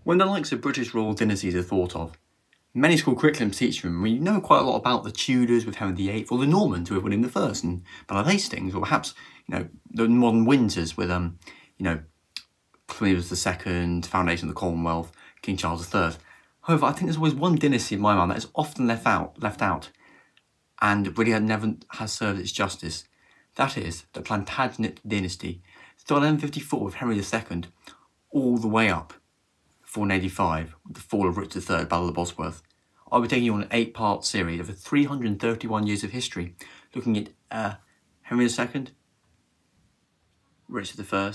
When the likes of British royal dynasties are thought of, many school curriculums teach them, we know quite a lot about the Tudors with Henry VIII, or the Normans with William I and Ballad Hastings, or perhaps, the modern Windsors with, Queen Elizabeth II, foundation of the Commonwealth, King Charles III. However, I think there's always one dynasty in my mind that is often left out, and really never has served its justice. That is the Plantagenet dynasty, started in 1154 with Henry II, all the way up 485 with the fall of Richard III, Battle of Bosworth. I'll be taking you on an 8-part series over 331 years of history, looking at Henry II, Richard I,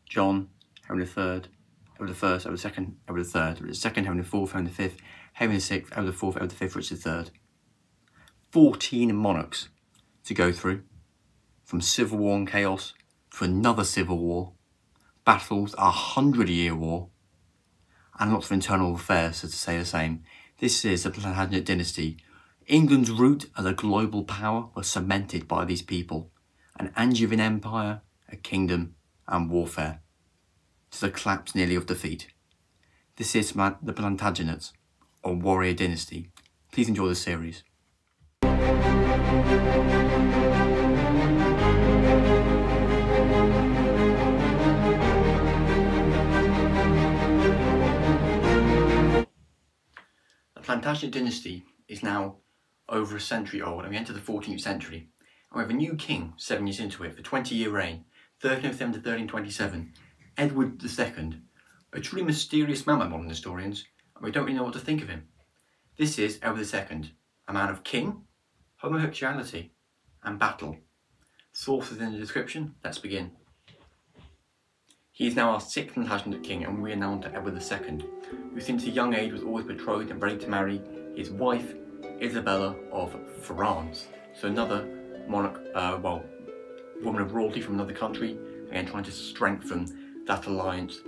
John, Henry III, Edward I, Edward II, Edward III, Edward II, Henry IV, Henry V, Henry VI, Edward IV, Edward V, Richard III. 14 monarchs to go through, from civil war and chaos to another civil war, battles, a 100-year war, and lots of internal affairs, so to say the same. This is the Plantagenet dynasty. England's root as a global power was cemented by these people. An Angevin empire, a kingdom, and warfare, to the collapse nearly of defeat. This is the Plantagenets, a warrior dynasty. Please enjoy the series. The Plantagenet dynasty is now over a century old, and we enter the 14th century. And we have a new king 7 years into it, for 20-year reign, 1307 to 1327, Edward II, a truly mysterious man by modern historians, and we don't really know what to think of him. This is Edward II, a man of king, homosexuality, and battle. Sources in the description, let's begin. He is now our 6th Plantagenet king, and we are now on to Edward II, who since a young age was always betrothed and ready to marry his wife, Isabella of France. So another monarch, woman of royalty from another country, again trying to strengthen that alliance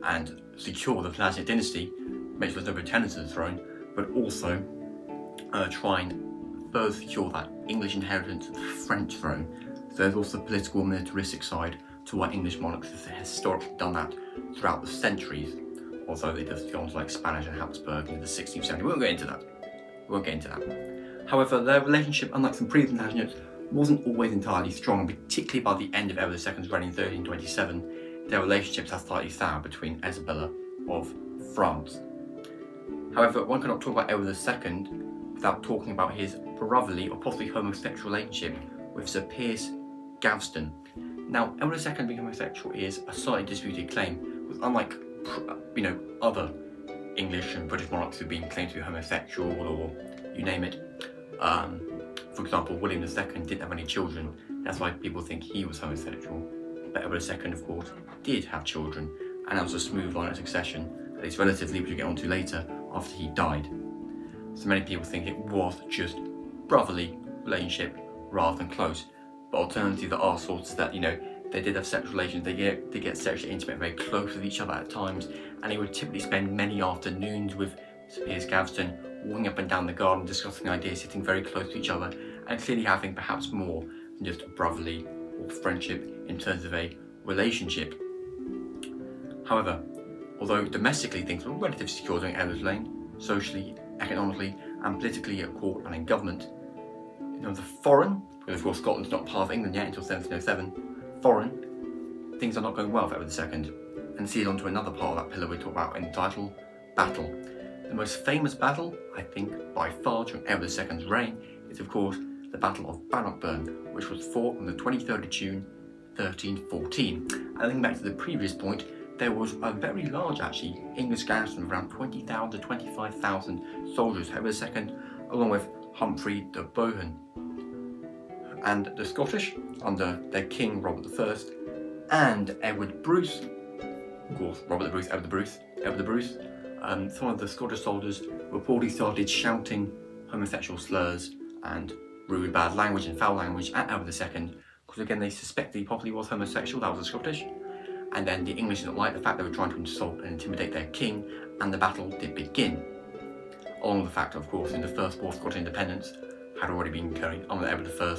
and secure the Plantagenet dynasty, make sure there's no pretenders to the throne, but also try and further secure that English inheritance of the French throne. So there's also the political and militaristic side to why English monarchs have historically done that throughout the centuries, although they just go on to like Spanish and Habsburg in the 16th century. We won't get into that. However, their relationship, unlike some previous Plantagenets, wasn't always entirely strong, and particularly by the end of Edward II's reign in 1327, their relationships had slightly soured between Isabella of France. However, one cannot talk about Edward II without talking about his brotherly or possibly homosexual relationship with Sir Piers Gaveston. Now, Edward II being homosexual is a slightly disputed claim, because unlike other English and British monarchs who've been claimed to be homosexual, or you name it. For example, William II didn't have any children, that's why people think he was homosexual. But Edward II, of course, did have children, and that was a smooth line of succession, at least relatively, which we'll get onto later, after he died. So many people think it was just brotherly relationship rather than close. But alternatively, there are sources that, they did have sexual relations, they get sexually intimate, very close with each other at times, and he would typically spend many afternoons with Sir Piers Gaveston, walking up and down the garden, discussing ideas, sitting very close to each other, and clearly having perhaps more than just brotherly or friendship in terms of a relationship. However, although domestically things were relatively secure during Edward's reign, socially, economically, and politically at court and in government, in terms of foreign, because of course Scotland's not part of England yet until 1707, foreign, things are not going well for Edward II, and see on to another part of that pillar we talk about in the title, battle. The most famous battle, I think, by far during Edward II's reign is of course the Battle of Bannockburn, which was fought on the 23rd of June 1314. And looking back to the previous point, there was a very large English garrison of around 20,000 to 25,000 soldiers, Edward II, along with Humphrey de Bohun. And the Scottish, under their king Robert I, and Edward Bruce, of course, Edward the Bruce, some of the Scottish soldiers reportedly started shouting homosexual slurs and rude bad language and foul language at Edward II, because again they suspected he probably was homosexual, that was the Scottish, and then the English didn't like the fact they were trying to insult and intimidate their king, and the battle did begin. Along with the fact, of course, in the First War Scottish independence had already been occurring under Edward I,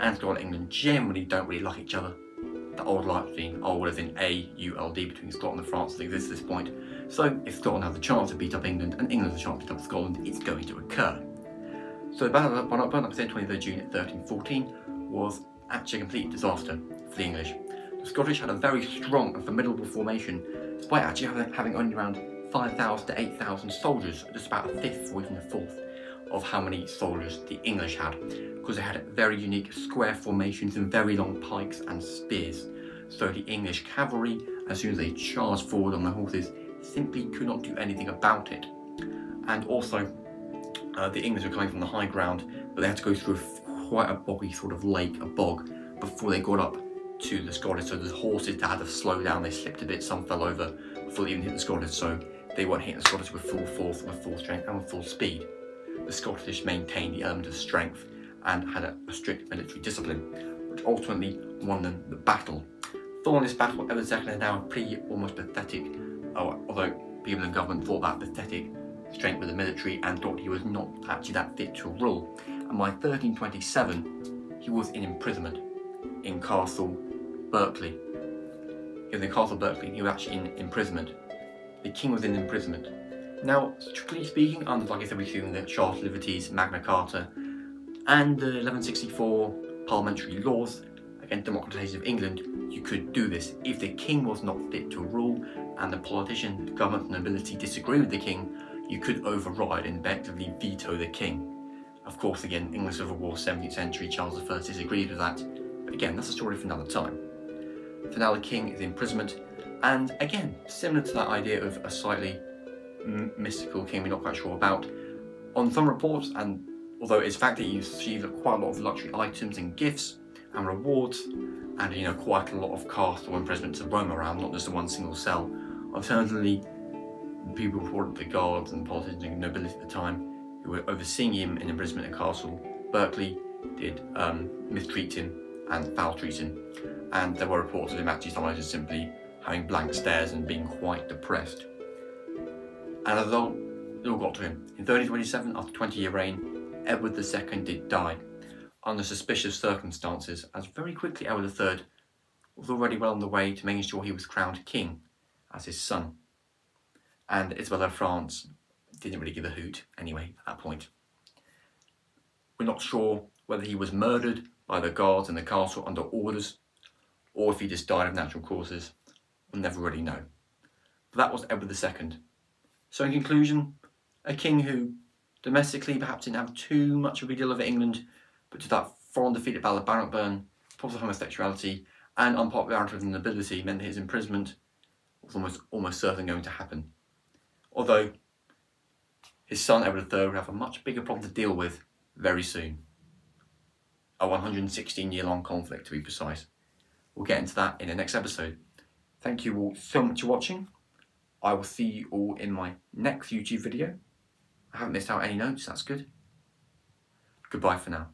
and Scotland and England generally don't really like each other, the old line, old as in A-U-L-D, between Scotland and France that exists at this point. So if Scotland has a chance to beat up England and England has a chance to beat up Scotland, it's going to occur. So the Battle of Bannockburn, like I said, 23rd June 1314, was actually a complete disaster for the English. The Scottish had a very strong and formidable formation, despite actually having only around 5,000 to 8,000 soldiers, just about a fifth or even a fourth of how many soldiers the English had, because they had very unique square formations and very long pikes and spears. So the English cavalry, as soon as they charged forward on their horses, simply could not do anything about it. And also, the English were coming from the high ground, but they had to go through quite a boggy sort of lake, a bog, before they got up to the Scottish. So the horses had to slow down, they slipped a bit, some fell over before they even hit the Scottish, so they weren't hitting the Scottish with full force, with full strength and with full speed. The Scottish maintained the element of strength and had a strict military discipline, which ultimately won them the battle. Following this battle, Edward II had now a pretty almost pathetic, although people in government thought that pathetic strength with the military and thought he was not actually that fit to rule. And by 1327, he was in imprisonment in Castle Berkeley. He was in Castle Berkeley, he was actually in imprisonment. The king was in imprisonment. Now, strictly speaking, under, like I said, we've seen the Charter of Liberties, Magna Carta, and the 1164 parliamentary laws, again, democratisation of England, you could do this. If the king was not fit to rule and the politician, the government and nobility disagree with the king, you could override and effectively veto the king. Of course, again, English Civil War, 17th century, Charles I disagreed with that, but again, that's a story for another time. For now, the king is in imprisonment, and again, similar to that idea of a slightly mystical king we're not quite sure about, on some reports, and although it's fact that you receive quite a lot of luxury items and gifts and rewards, and quite a lot of castle imprisonment to roam around, not just in one single cell. Alternatively, people reported the guards and politicians and nobility at the time who were overseeing him in imprisonment at Castle Berkeley did mistreat him and foul treat him, and there were reports of him actually sometimes just simply having blank stares and being quite depressed. And as a result, it all got to him. In 1327, after a 20-year reign, Edward II did die under suspicious circumstances, as very quickly Edward III was already well on the way to making sure he was crowned king as his son. And Isabella of France didn't really give a hoot anyway at that point. We're not sure whether he was murdered by the guards in the castle under orders, or if he just died of natural causes. We'll never really know. But that was Edward II. So in conclusion, a king who domestically perhaps didn't have too much of a big deal over England, but to that foreign defeat at Battle of Bannockburn, problems of homosexuality and unpopularity with the nobility meant that his imprisonment was almost certainly going to happen. Although his son Edward III would have a much bigger problem to deal with very soon. A 116-year-long conflict, to be precise. We'll get into that in the next episode. Thank you all so much for watching. I will see you all in my next YouTube video. I haven't missed out any notes, that's good. Goodbye for now.